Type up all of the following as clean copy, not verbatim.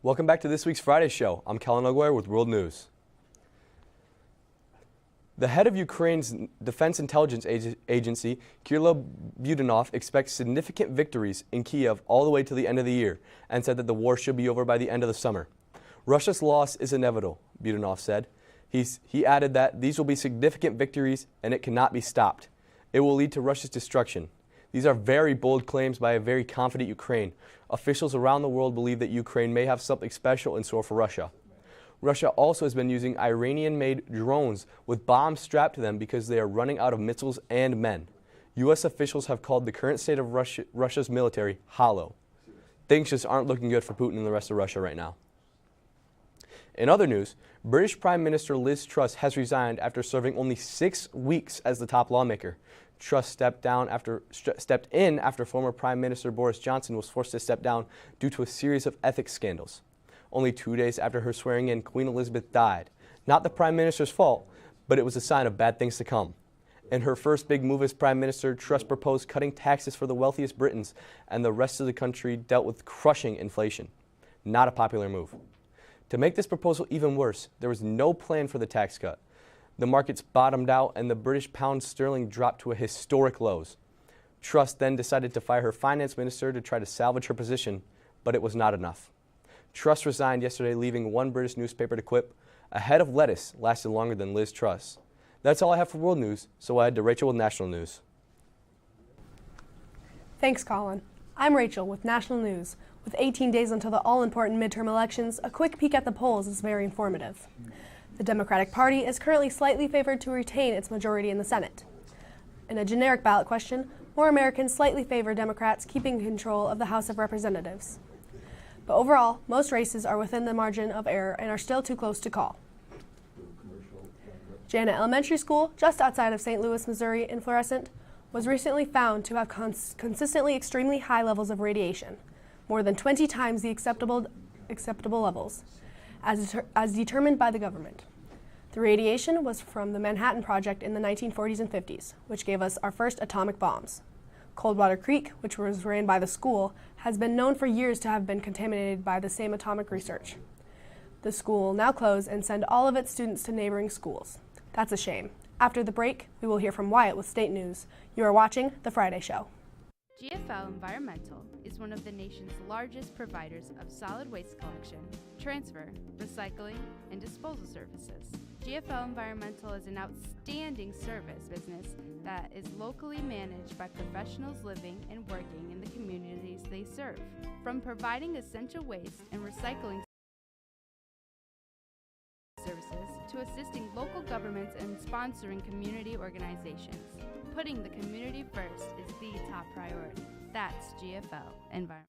Welcome back to this week's Friday Show. I'm Kellen Ogware with World News. The head of Ukraine's Defense Intelligence Agency, Kirill Budanov, expects significant victories in Kiev all the way to the end of the year and said that the war should be over by the end of the summer. Russia's loss is inevitable, Budanov said. He added that these will be significant victories and it cannot be stopped. It will lead to Russia's destruction. These are very bold claims by a very confident Ukraine. Officials around the world believe that Ukraine may have something special in store for Russia. Russia also has been using Iranian-made drones with bombs strapped to them because they are running out of missiles and men. U.S. officials have called the current state of Russia's military hollow. Things just aren't looking good for Putin and the rest of Russia right now. In other news, British Prime Minister Liz Truss has resigned after serving only 6 weeks as the top lawmaker. Truss stepped in after former Prime Minister Boris Johnson was forced to step down due to a series of ethics scandals. Only 2 days after her swearing in, Queen Elizabeth died. Not the Prime Minister's fault, but it was a sign of bad things to come. In her first big move as Prime Minister, Truss proposed cutting taxes for the wealthiest Britons, and the rest of the country dealt with crushing inflation. Not a popular move. To make this proposal even worse, there was no plan for the tax cut. The markets bottomed out and the British pound sterling dropped to a historic lows. Truss then decided to fire her finance minister to try to salvage her position, but it was not enough. Truss resigned yesterday, leaving one British newspaper to quip. A head of lettuce lasted longer than Liz Truss. That's all I have for World News, so I head to Rachel with National News. Thanks, Colin. I'm Rachel with National News. With 18 days until the all-important midterm elections, a quick peek at the polls is very informative. The Democratic Party is currently slightly favored to retain its majority in the Senate. In a generic ballot question, more Americans slightly favor Democrats keeping control of the House of Representatives. But overall, most races are within the margin of error and are still too close to call. Jana Elementary School, just outside of St. Louis, Missouri in Florissant, was recently found to have consistently extremely high levels of radiation, more than 20 times the acceptable levels, as determined by the government. The radiation was from the Manhattan Project in the 1940s and 50s, which gave us our first atomic bombs. Coldwater Creek, which was ran by the school, has been known for years to have been contaminated by the same atomic research. The school will now close and send all of its students to neighboring schools. That's a shame. After the break, we will hear from Wyatt with State News. You are watching The Friday Show. GFL Environmental is one of the nation's largest providers of solid waste collection, transfer, recycling, and disposal services. GFL Environmental is an outstanding service business that is locally managed by professionals living and working in the communities they serve. From providing essential waste and recycling services to assisting local governments and sponsoring community organizations. Putting the community first is the top priority. That's GFL Environment.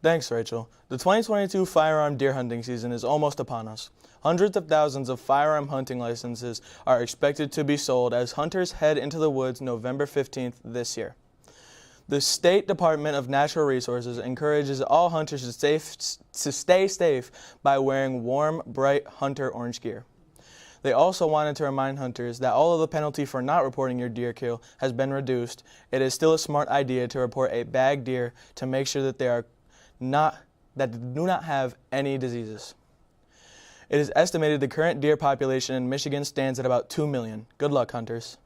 Thanks, Rachel. The 2022 firearm deer hunting season is almost upon us. Hundreds of thousands of firearm hunting licenses are expected to be sold as hunters head into the woods November 15th this year. The State Department of Natural Resources encourages all hunters to stay safe by wearing warm, bright hunter orange gear. They also wanted to remind hunters that although the penalty for not reporting your deer kill has been reduced, it is still a smart idea to report a bagged deer to make sure that they do not have any diseases. It is estimated the current deer population in Michigan stands at about 2 million. Good luck, hunters.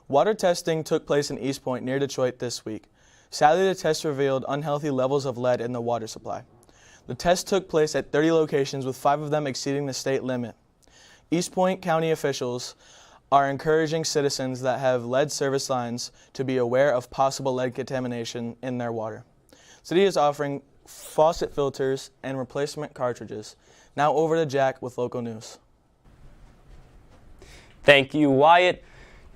Water testing took place in East Point near Detroit this week. Sadly, the test revealed unhealthy levels of lead in the water supply. The test took place at 30 locations, with 5 of them exceeding the state limit. East Point County officials are encouraging citizens that have lead service lines to be aware of possible lead contamination in their water. The city is offering faucet filters and replacement cartridges. Now over to Jack with local news. Thank you, Wyatt.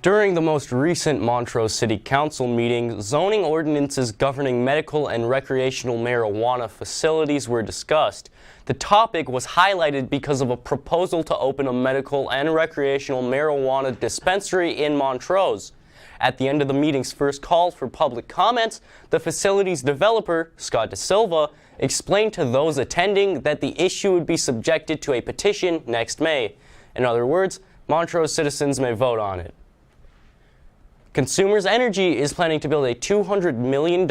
During the most recent Montrose City Council meeting, zoning ordinances governing medical and recreational marijuana facilities were discussed. The topic was highlighted because of a proposal to open a medical and recreational marijuana dispensary in Montrose. At the end of the meeting's first call for public comments, the facility's developer, Scott DeSilva, explained to those attending that the issue would be subjected to a petition next May. In other words, Montrose citizens may vote on it. Consumers Energy is planning to build a $200 million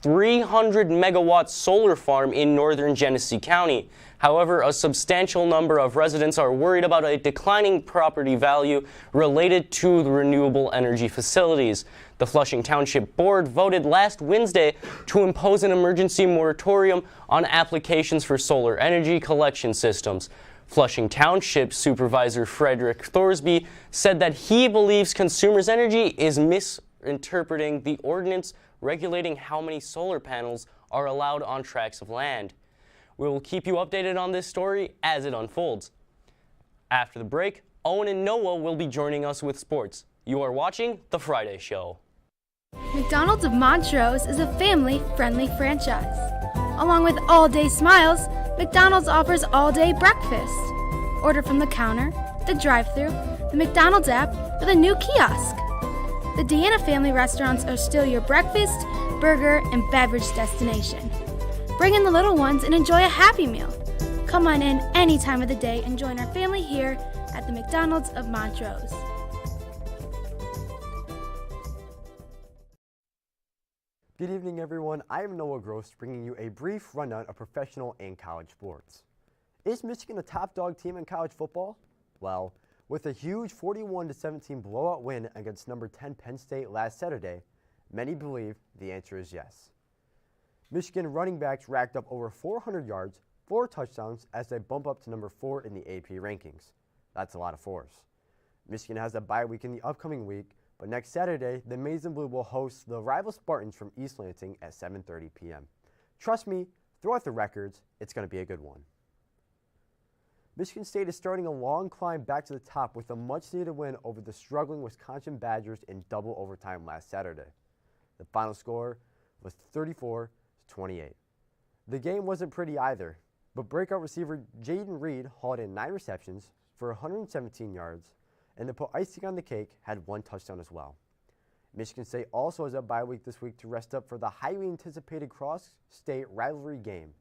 300 megawatt solar farm in northern Genesee County. However, a substantial number of residents are worried about a declining property value related to the renewable energy facilities. The Flushing Township Board voted last Wednesday to impose an emergency moratorium on applications for solar energy collection systems. Flushing Township Supervisor Frederick Thorsby said that he believes Consumers Energy is misinterpreting the ordinance regulating how many solar panels are allowed on tracts of land. We will keep you updated on this story as it unfolds. After the break, Owen and Noah will be joining us with sports. You are watching The Friday Show. McDonald's of Montrose is a family-friendly franchise. Along with all-day smiles, McDonald's offers all-day breakfast. Order from the counter, the drive-thru, the McDonald's app, or the new kiosk. The Deanna family restaurants are still your breakfast, burger, and beverage destination. Bring in the little ones and enjoy a Happy Meal. Come on in any time of the day and join our family here at the McDonald's of Montrose. Good evening, everyone. I am Noah Gross, bringing you a brief rundown of professional and college sports. Is Michigan a top dog team in college football? Well, with a huge 41-17 blowout win against number 10 Penn State last Saturday, many believe the answer is yes. Michigan running backs racked up over 400 yards, 4 touchdowns as they bump up to number 4 in the AP rankings. That's a lot of fours. Michigan has a bye week in the upcoming week, but next Saturday, the Maize and Blue will host the rival Spartans from East Lansing at 7:30 p.m. Trust me, throw out the records, it's going to be a good one. Michigan State is starting a long climb back to the top with a much-needed win over the struggling Wisconsin Badgers in double overtime last Saturday. The final score was 34-28. The game wasn't pretty either, but breakout receiver Jaden Reed hauled in 9 receptions for 117 yards, and to put icing on the cake, had 1 touchdown as well. Michigan State also has a bye week this week to rest up for the highly anticipated cross-state rivalry game.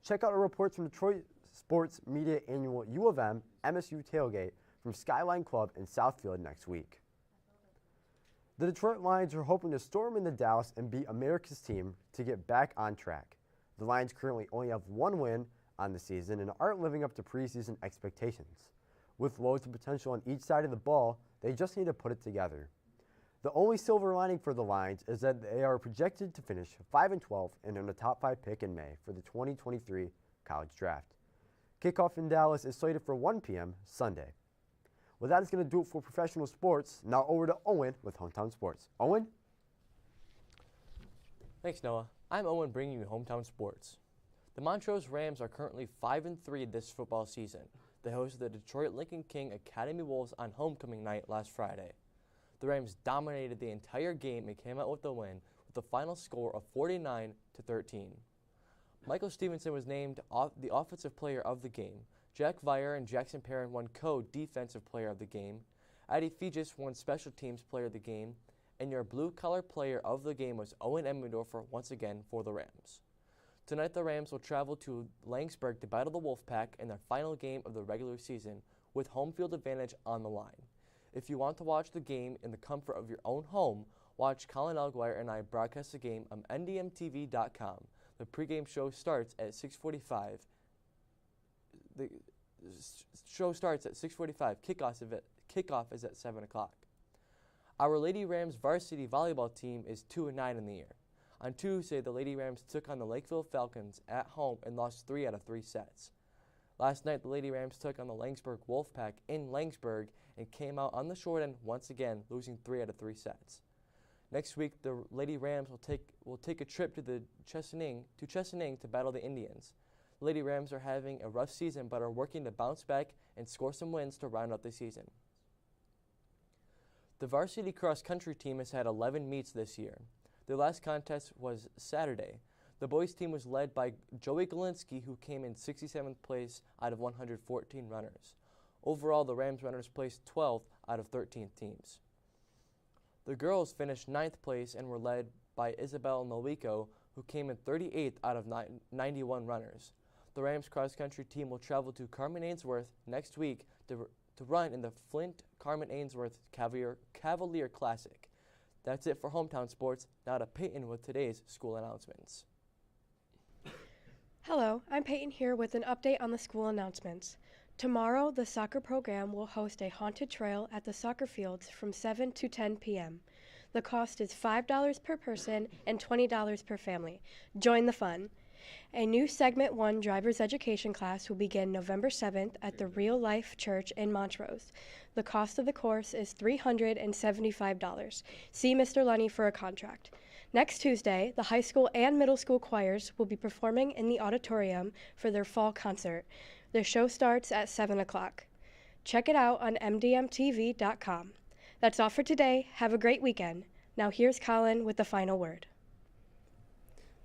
Check out our reports from Detroit Sports Media Annual U of M MSU tailgate from Skyline Club in Southfield next week. The Detroit Lions are hoping to storm into Dallas and beat America's team to get back on track. The Lions currently only have 1 win on the season and aren't living up to preseason expectations. With loads of potential on each side of the ball, they just need to put it together. The only silver lining for the Lions is that they are projected to finish 5-12 and earn a top 5 pick in May for the 2023 college draft. Kickoff in Dallas is slated for 1 p.m. Sunday. Well, that is going to do it for professional sports. Now over to Owen with Hometown Sports. Owen? Thanks, Noah. I'm Owen, bringing you Hometown Sports. The Montrose Rams are currently 5-3 this football season. They hosted the Detroit Lincoln King Academy Wolves on homecoming night last Friday. The Rams dominated the entire game and came out with the win with a final score of 49-13. Michael Stevenson was named the Offensive Player of the Game. Jack Vire and Jackson Perrin won Co-Defensive Player of the Game. Addie Fegis won Special Teams Player of the Game. And your blue-collar player of the game was Owen Emmendorfer once again for the Rams. Tonight the Rams will travel to Laingsburg to battle the Wolfpack in their final game of the regular season with home field advantage on the line. If you want to watch the game in the comfort of your own home, watch Colin Elguire and I broadcast the game on MDM-TV.com. The pregame show starts at 6:45. The show starts at 6:45. Kickoff is at 7 o'clock. Our Lady Rams varsity volleyball team is 2-9 in the year. On Tuesday, the Lady Rams took on the Lakeville Falcons at home and lost 3 out of 3 sets. Last night, the Lady Rams took on the Laingsburg Wolfpack in Laingsburg and came out on the short end once again, losing 3 out of 3 sets. Next week, the Lady Rams will take a trip to Chesaning to battle the Indians. The Lady Rams are having a rough season but are working to bounce back and score some wins to round out the season. The varsity cross-country team has had 11 meets this year. Their last contest was Saturday. The boys' team was led by Joey Galinsky, who came in 67th place out of 114 runners. Overall, the Rams runners placed 12th out of 13 teams. The girls finished 9th place and were led by Isabel Nolico, who came in 38th out of 91 runners. The Rams cross-country team will travel to Carmen Ainsworth next week to run in the Flint Carmen Ainsworth Cavalier Classic. That's it for Hometown Sports. Now to Peyton with today's school announcements. Hello, I'm Peyton here with an update on the school announcements. Tomorrow, the soccer program will host a haunted trail at the soccer fields from 7 to 10 p.m. The cost is $5 per person and $20 per family. Join the fun. A new Segment 1 driver's education class will begin November 7th at the Real Life Church in Montrose. The cost of the course is $375. See Mr. Lunny for a contract. Next Tuesday, the high school and middle school choirs will be performing in the auditorium for their fall concert. The show starts at 7 o'clock. Check it out on MDM-TV.com. That's all for today. Have a great weekend. Now here's Colin with the final word.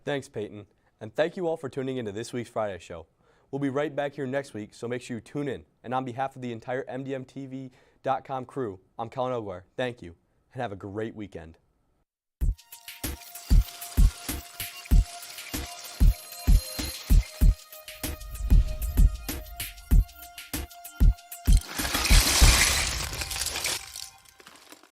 Thanks, Peyton. And thank you all for tuning into this week's Friday show. We'll be right back here next week, so make sure you tune in. And on behalf of the entire MDM-TV.com crew, I'm Colin Ogwar. Thank you, and have a great weekend.